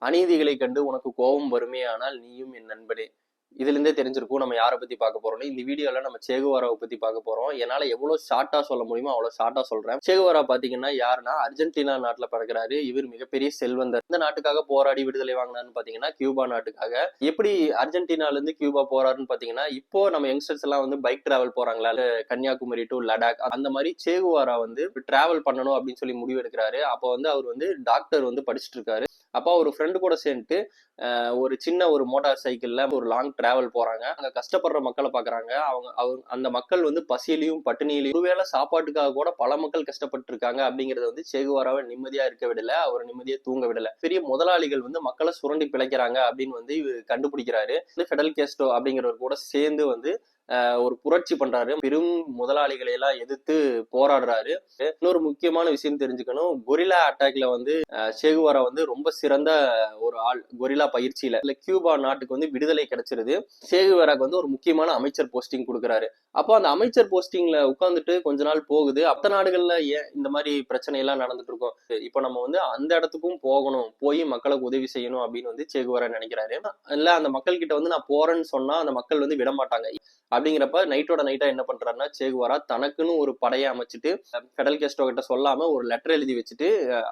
அநீதிகளை கண்டு உனக்கு கோபம் வருமேயானால் நீயும் என் நண்பனே. இதுல இருந்தே தெரிஞ்சிருக்கும் நம்ம யாரை பத்தி பார்க்க போறோம்னு. இந்த வீடியோல நம்ம சேகுவாராவை பத்தி பார்க்க போறோம். என்னால எவ்வளவு ஷார்ட்டா சொல்ல முடியுமோ அவ்வளவு ஷார்ட்டா சொல்றேன். சேகுவாரா பாத்தீங்கன்னா யாருன்னா அர்ஜென்டினா நாட்டுல பிறக்கிறாரு. இவர் மிகப்பெரிய செல்வந்தர். இந்த நாட்டுக்காக போராடி விடுதலை வாங்கினாருன்னு பாத்தீங்கன்னா கியூபா நாட்டுக்காக. எப்படி அர்ஜென்டினால இருந்து கியூபா போறாருன்னு பாத்தீங்கன்னா, இப்போ நம்ம யங்ஸ்டர்ஸ் எல்லாம் வந்து பைக் டிராவல் போறாங்களா, கன்னியாகுமரி டு லடாக், அந்த மாதிரி சேகுவாரா வந்து டிராவல் பண்ணணும் அப்படின்னு சொல்லி முடிவு எடுக்கிறாரு. அப்போ வந்து அவர் வந்து டாக்டர் வந்து படிச்சுட்டு இருக்காரு. அப்போ ஒரு ஃப்ரெண்டு கூட சேர்ந்துட்டு ஒரு சின்ன ஒரு மோட்டார் சைக்கிள்ல ஒரு லாங் டிராவல் போறாங்க. அங்க கஷ்டப்படுற மக்களை பாக்குறாங்க. அந்த மக்கள் வந்து பசியிலையும் பட்டினியிலையும் ஒருவேளை சாப்பாட்டுக்காக கூட பல மக்கள் கஷ்டப்பட்டு இருக்காங்க. அப்படிங்கறத வந்து சேகுவாராவை நிம்மதியா இருக்க விடல, அவர் நிம்மதியா தூங்க விடல. பெரிய முதலாளிகள் வந்து மக்களை சுரண்டி பிழைக்கிறாங்க அப்படின்னு வந்து கண்டுபிடிக்கிறாரு. ஃபெடல் கேஸ்ட்ரோ அப்படிங்கிறவர் கூட சேர்ந்து வந்து ஒரு புரட்சி பண்றாரு. பெரும் முதலாளிகளை எல்லாம் எதிர்த்து போராடுறாரு. இன்னொரு முக்கியமான விஷயம் தெரிஞ்சுக்கணும், கொரில்லா அட்டாக்ல வந்து சேகுவாரா வந்து ரொம்ப சிறந்த ஒரு ஆள். கொரில்லா பயிற்சியில கியூபா நாட்டுக்கு வந்து விடுதலை கிடைச்சிருது. சேகுவாராக்கு வந்து ஒரு முக்கியமான அமைச்சர் போஸ்டிங் கொடுக்குறாரு. அப்போ அந்த அமைச்சர் போஸ்டிங்ல உட்கார்ந்துட்டு கொஞ்ச நாள் போகுது. மற்ற நாடுகள்ல ஏன் இந்த மாதிரி பிரச்சனை எல்லாம் நடந்துட்டு இருக்கும், இப்போ நம்ம வந்து அந்த இடத்துக்கும் போகணும், போய் மக்களுக்கு உதவி செய்யணும் அப்படின்னு வந்து சேகுவாரா நினைக்கிறாரு. இல்ல அந்த மக்கள் கிட்ட வந்து நான் போறேன்னு சொன்னா அந்த மக்கள் வந்து விட மாட்டாங்க. அப்படிங்கிறப்ப நைட்டோட நைட்டா என்ன பண்றாருன்னா சேகுவாரா தனக்குன்னு ஒரு படையை அமைச்சிட்டு ஃபெடல் கேஸ்ட்ரோ கிட்ட சொல்லாம ஒரு லெட்டர் எழுதி வச்சுட்டு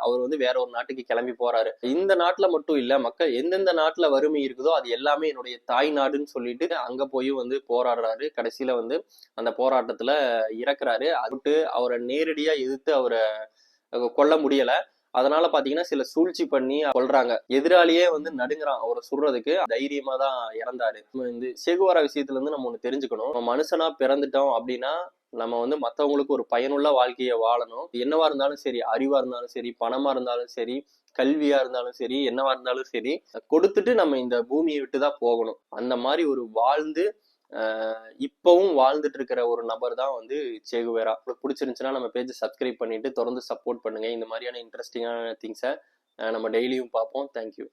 அவர் வந்து வேற ஒரு நாட்டுக்கு கிளம்பி போறாரு. இந்த நாட்டுல மட்டும் இல்ல, மக்கள் எந்தெந்த நாட்டுல வறுமை இருக்குதோ அது எல்லாமே என்னுடைய தாய் நாடுன்னு சொல்லிட்டு அங்க போய் வந்து போராடுறாரு. கடைசியில வந்து அந்த போராட்டத்துல இறக்குறாரு. அதுட்டு அவரை நேரடியா எதிர்த்து அவரை கொல்ல முடியல. அதனால பாத்தீங்கன்னா சில சூழ்ச்சி பண்ணி கொல்றாங்க. எதிராளியே வந்து நடுங்குறான் அவரை சுடுறதுக்கு. தைரியமா தான் இறந்தாரு. இந்த சேகுவாரா விஷயத்துல இருந்து நம்ம ஒண்ணு தெரிஞ்சுக்கணும், நம்ம மனுஷனா பிறந்துட்டோம் அப்படின்னா நம்ம வந்து மத்தவங்களுக்கு ஒரு பயனுள்ள வாழ்க்கையை வாழணும். என்னவா இருந்தாலும் சரி, அறிவா இருந்தாலும் சரி, பணமா இருந்தாலும் சரி, கல்வியா இருந்தாலும் சரி, என்னவா இருந்தாலும் சரி, கொடுத்துட்டு நம்ம இந்த பூமியை விட்டுதான் போகணும். அந்த மாதிரி ஒரு வாழ்ந்து இப்பவும் வாழ்ந்துட்டு இருக்கிற ஒரு நபர் தான் வந்து சேகுவேரா. உங்களுக்கு பிடிச்சிருந்துச்சுன்னா நம்ம பேஜை சப்ஸ்கிரைப் பண்ணிட்டு தொடர்ந்து சப்போர்ட் பண்ணுங்க. இந்த மாதிரியான இன்ட்ரெஸ்டிங்கான திங்ஸை நம்ம டெய்லியும் பார்ப்போம். தேங்க்யூ.